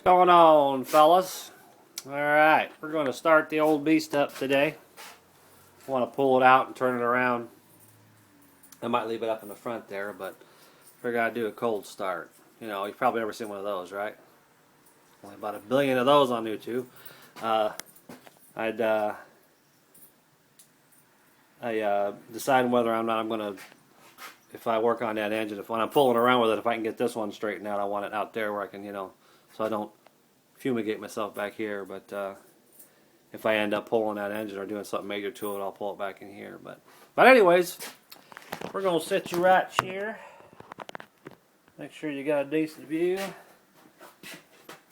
What's going on, fellas? Alright, we're going to start the old beast up today. I want to pull it out and turn it around. I might leave it up in the front there, but we're going to do a cold start. You know, you've probably never seen one of those, right? Only about 1 billion of those on YouTube. I decided whether or not I'm going to, if I work on that engine, when I'm pulling around with it, if I can get this one straightened out, I want it out there where I can, you know, so I don't fumigate myself back here. But if I end up pulling that engine or doing something major to it, I'll pull it back in here. But anyways, we're going to sit you right here. Make sure you got a decent view.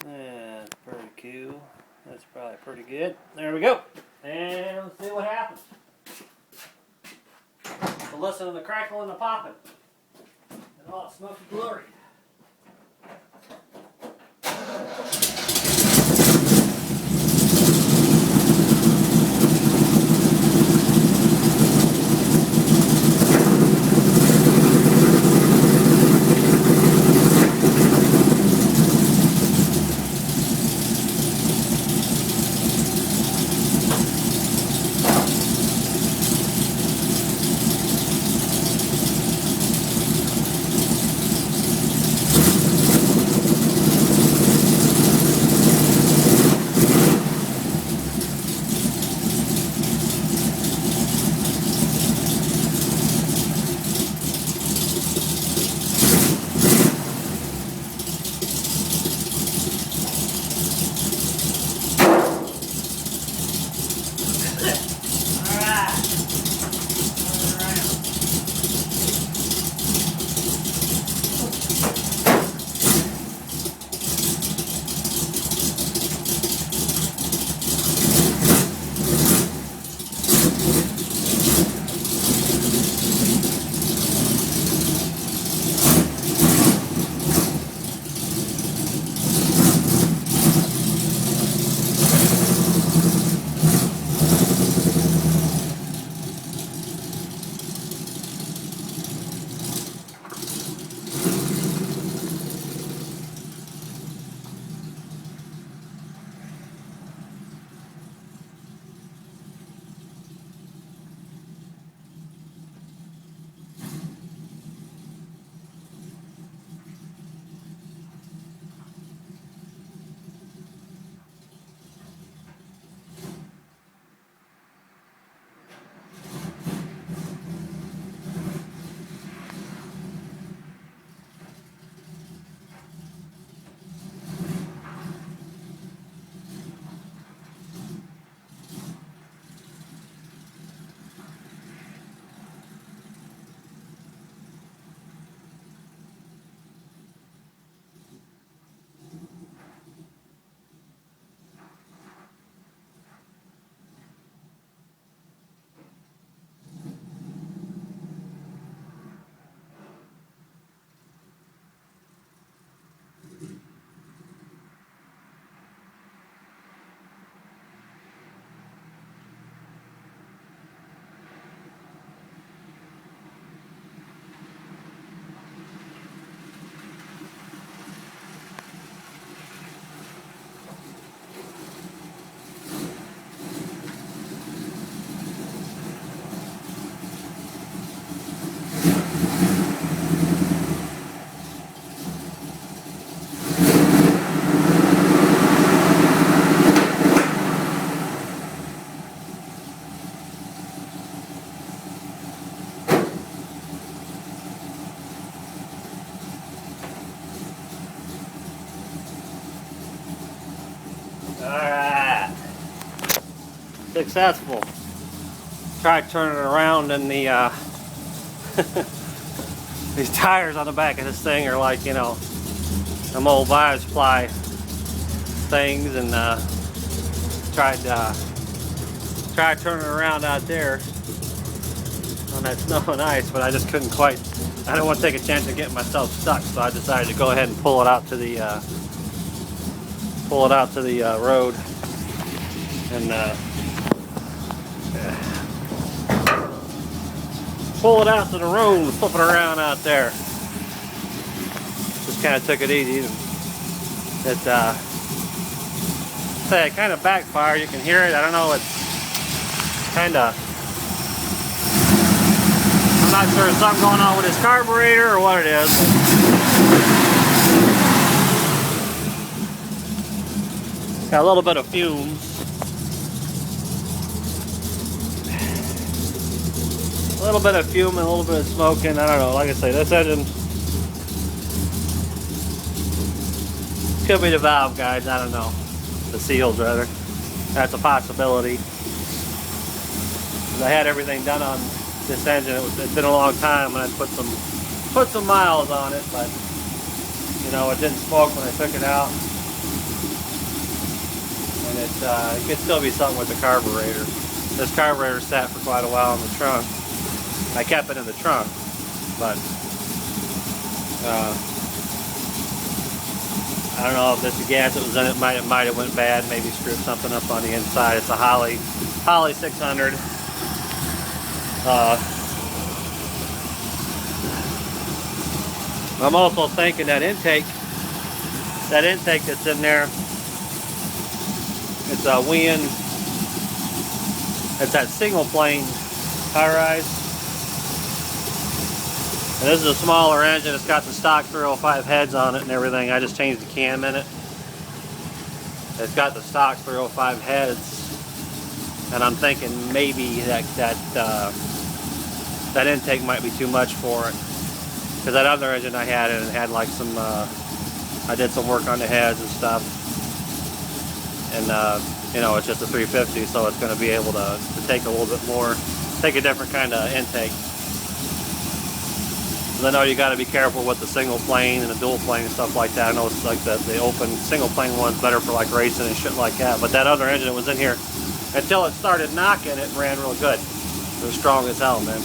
That's pretty cool. That's probably pretty good. There we go. And let's see what happens. So listen to the crackle and the popping. And all that smoky glory. Alright. Successful. Try turning it around and the these tires on the back of this thing are like, you know, them old Bios Ply things, and tried turning it around out there on that snow and ice, but I just couldn't quite. I didn't want to take a chance of getting myself stuck, so I decided to go ahead and pull it out to the road and pull it out to the road and flip it around out there. Just kind of took it easy. It say, it kind of backfired. You can hear it. I don't know. It's kind of. I'm not sure if something going on with his carburetor or what it is. Got a little bit of fumes. A little bit of fume and a little bit of smoking. I don't know. Like I say, this engine could be the valve guides. I don't know. The seals, rather. That's a possibility. I had everything done on this engine. It's been a long time, and I put some miles on it, but you know, it didn't smoke when I took it out. And it could still be something with the carburetor. This carburetor sat for quite a while in the trunk. I kept it in the trunk, but I don't know if this gas that was in it might have went bad. Maybe screwed something up on the inside. It's a Holley 600. I'm also thinking that intake that's in there, it's a Wien, it's that single plane high rise. And this is a smaller engine. It's got the stock 305 heads on it and everything. I just changed the cam in it. It's got the stock 305 heads, and I'm thinking maybe that intake might be too much for it. Because that other engine I had, and it had like some, I did some work on the heads and stuff. And you know, it's just a 350, so it's going to be able to take a little bit more, take a different kind of intake. I know you got to be careful with the single plane and the dual plane and stuff like that. I know it's like the open single plane one's better for like racing and shit like that. But that other engine that was in here, until it started knocking, it ran real good. It was strong as hell, man.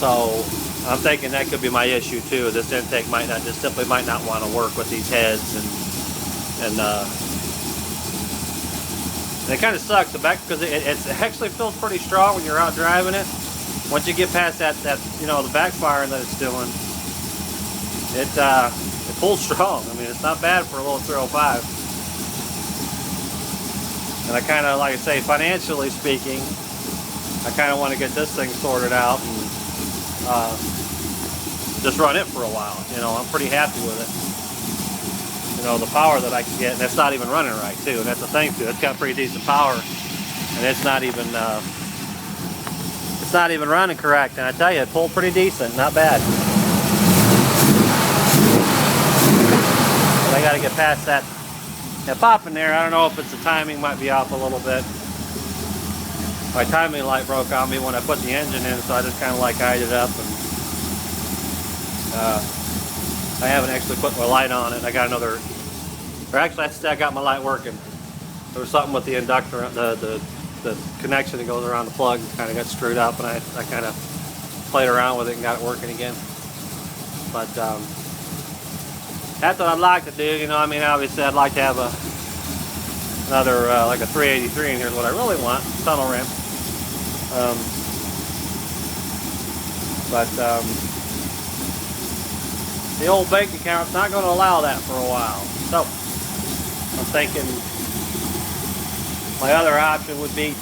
So I'm thinking that could be my issue too. This intake might not, just simply might not want to work with these heads, and it kind of sucks the back, because it actually feels pretty strong when you're out driving it. Once you get past that you know, the backfiring that it's doing, it pulls strong. I mean, it's not bad for a little 305. And I kind of, like I say, financially speaking, I kind of want to get this thing sorted out and just run it for a while. You know, I'm pretty happy with it. You know, the power that I can get, and it's not even running right too. And that's the thing too. It's got pretty decent power, and it's not even running correct. And I tell you, it pulled pretty decent, not bad. But I got to get past that pop in there. I don't know if it's the timing might be off a little bit. My timing light broke on me when I put the engine in, so I just kind of like eyed it up, and I haven't actually put my light on it. I got another, or actually I got my light working. There was something with the inductor, the connection that goes around the plug kind of got screwed up, and I kind of played around with it and got it working again. But that's what I'd like to do. You know, I mean, obviously I'd like to have another like a 383 in here is what I really want, tunnel ramp. But the old bank account's not going to allow that for a while. So I'm thinking my other option would be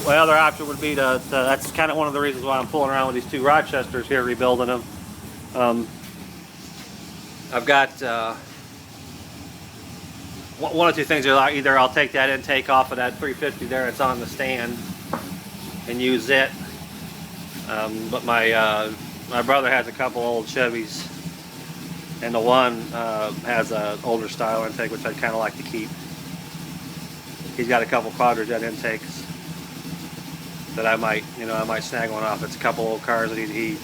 my other option would be to that's kind of one of the reasons why I'm fooling around with these two Rochesters here, rebuilding them. I've got one of two things. Either I'll take that intake off of that 350 there, it's on the stand, and use it. But my brother has a couple old Chevys, and the one has an older style intake, which I'd kind of like to keep. He's got a couple Quadrajet intakes that I might snag one off. It's a couple old cars that he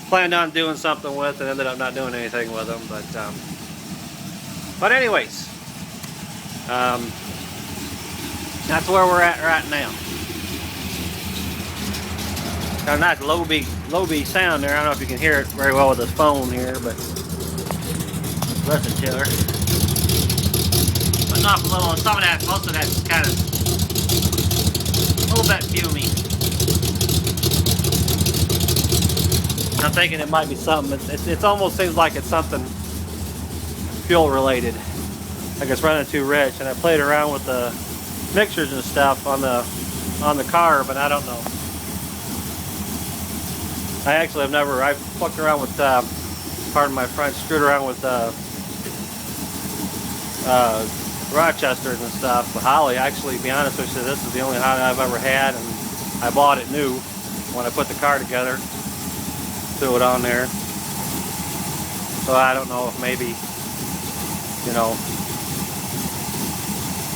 planned on doing something with, and ended up not doing anything with them. But anyways, that's where we're at right now. Got a nice low B sound there. I don't know if you can hear it very well with this phone here, but listen to her. Putting off a little. Some of that, most of that's kind of a little bit fumey. I'm thinking it might be something. It almost seems like it's something fuel related. Like it's running too rich, and I played around with the mixtures and stuff on the car, but I don't know. I actually have never. I fucked around with, pardon my French, screwed around with Rochesters and stuff. But Holley, actually, to be honest with you, this is the only Holley I've ever had, and I bought it new when I put the car together. Threw it on there. So I don't know if maybe, you know,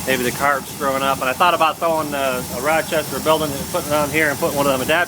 maybe the carb's screwing up. And I thought about throwing a Rochester, building it, putting it on here, and putting one of them adapters